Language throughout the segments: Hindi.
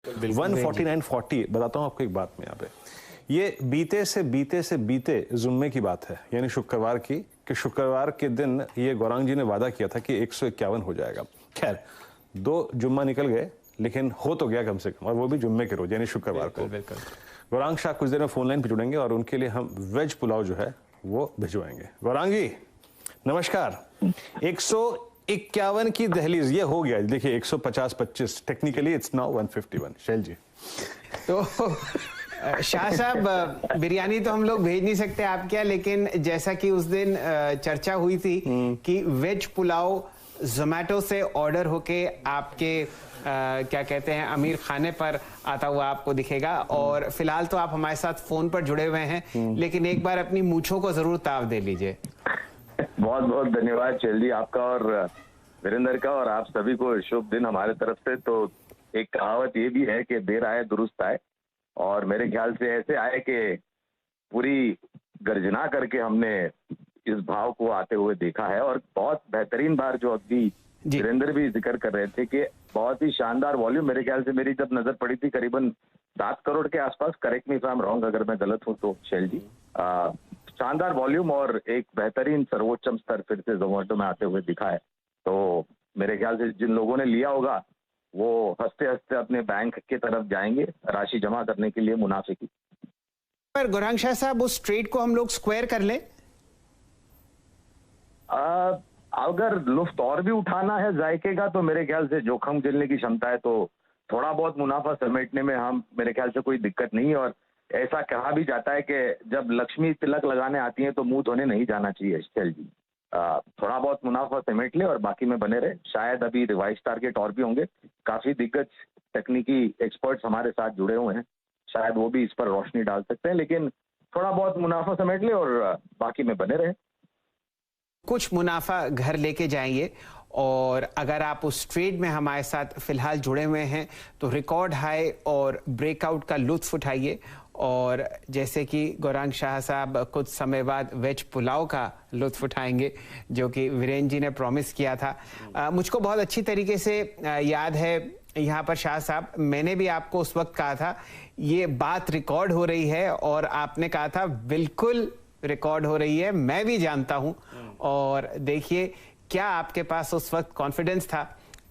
149.40 बताता हूँ आपको एक बात में यहाँ पे, ये बीते जुम्मे की बात है, यानी शुक्रवार की, कि शुक्रवार के दिन ये गौरांग जी ने वादा किया था कि 151 हो जाएगा। खैर 2 जुम्मा निकल गए, लेकिन हो तो गया कम से कम, और वो भी जुम्मे के रोज यानी शुक्रवार को। गौरांग शाह कुछ देर में फोन लाइन पे जुड़ेंगे और उनके लिए हम वेज पुलाव जो है वो भिजवाएंगे। गौरांग जी नमस्कार। 151 की दहलीज ये हो गया, देखिए 150-25, टेक्निकली इट्स नाउ 151। शैल जी तो शाह साहब, बिरयानी तो हम लोग भेज नहीं सकते आपके यहाँ, लेकिन जैसा कि उस दिन चर्चा हुई थी कि वेज पुलाव जोमेटो से ऑर्डर होके आपके क्या कहते हैं अमीर खाने पर आता हुआ आपको दिखेगा। और फिलहाल तो आप हमारे साथ फोन पर जुड़े हुए हैं, लेकिन एक बार अपनी मूंछों को जरूर ताव दे लीजिए। बहुत बहुत धन्यवाद शैल जी, आपका और वीरेंद्र का, और आप सभी को शुभ दिन हमारे तरफ से। तो एक कहावत ये भी है कि देर आए दुरुस्त आए, और मेरे ख्याल से ऐसे आए कि पूरी गर्जना करके हमने इस भाव को आते हुए देखा है। और बहुत बेहतरीन बार जो अभी वीरेंद्र भी जिक्र कर रहे थे कि बहुत ही शानदार वॉल्यूम, मेरे ख्याल से मेरी जब नजर पड़ी थी करीबन 7 करोड़ के आसपास, correct me if I am wrong अगर मैं गलत हूं तो शैल जी। शानदार वॉल्यूम और एक बेहतरीन सर्वोच्चम स्तर फिर से जोमेटो में आते हुए दिखा है। तो मेरे ख्याल से जिन लोगों ने लिया होगा वो हंसते हंसते अपने बैंक की तरफ जाएंगे राशि जमा करने के लिए मुनाफे की। पर गौरांग शाह साहब, उस ट्रेड को हम लोग स्क्वायर कर लें? अगर लुफ्त और भी उठाना है जायके का तो मेरे ख्याल से जोखम झेलने की क्षमता है, तो थोड़ा बहुत मुनाफा समेटने में हम मेरे ख्याल से कोई दिक्कत नहीं है। और ऐसा कहा भी जाता है कि जब लक्ष्मी तिलक लगाने आती है तो मुंह धोने नहीं जाना चाहिए शैल जी। थोड़ा बहुत मुनाफा समेट ले और बाकी में बने रहे। शायद अभी रिवाइज टारगेट और भी होंगे, काफी दिग्गज तकनीकी एक्सपर्ट्स हमारे साथ जुड़े हुए हैं, शायद वो भी इस पर रोशनी डाल सकते हैं। लेकिन थोड़ा बहुत मुनाफा समेट ले और बाकी में बने रहे। कुछ मुनाफा घर लेके जाएंगे, और अगर आप उस ट्रेड में हमारे साथ फिलहाल जुड़े हुए हैं तो रिकॉर्ड हाई और ब्रेकआउट का लुत्फ उठाइए। और जैसे कि गौरांग शाह साहब कुछ समय बाद वेज पुलाव का लुत्फ उठाएंगे, जो कि वीरेंद्र जी ने प्रॉमिस किया था। मुझको बहुत अच्छी तरीके से याद है यहाँ पर शाह साहब, मैंने भी आपको उस वक्त कहा था ये बात रिकॉर्ड हो रही है, और आपने कहा था बिल्कुल रिकॉर्ड हो रही है, मैं भी जानता हूं। और देखिए क्या आपके पास उस वक्त कॉन्फिडेंस था।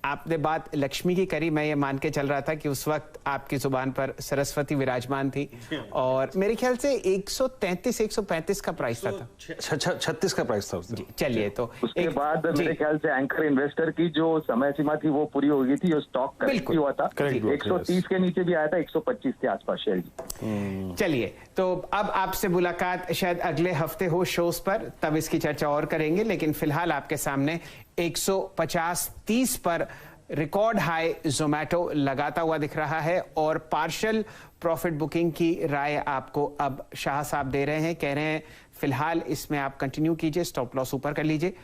आपने बात लक्ष्मी की करी, मैं ये मान के चल रहा था कि उस वक्त आपकी जुबान पर सरस्वती विराजमान थी। और मेरे ख्याल से 133-135 का प्राइस था, 36 का प्राइस था जी। चलिए, तो उसके बाद मेरे ख्याल से एंकर इन्वेस्टर की जो समय सीमा थी वो पूरी हो गई थी, जो स्टॉक करेक्ट हुआ था 130 के नीचे भी आया था, 125 के आसपास शेयर जी। चलिए, तो अब आपसे मुलाकात शायद अगले हफ्ते हो शोज पर, तब इसकी चर्चा और करेंगे। लेकिन फिलहाल आपके सामने 150-30 पर रिकॉर्ड हाई जोमेटो लगाता हुआ दिख रहा है, और पार्शियल प्रॉफिट बुकिंग की राय आपको अब शाह साहब दे रहे हैं। कह रहे हैं फिलहाल इसमें आप कंटिन्यू कीजिए, स्टॉप लॉस ऊपर कर लीजिए।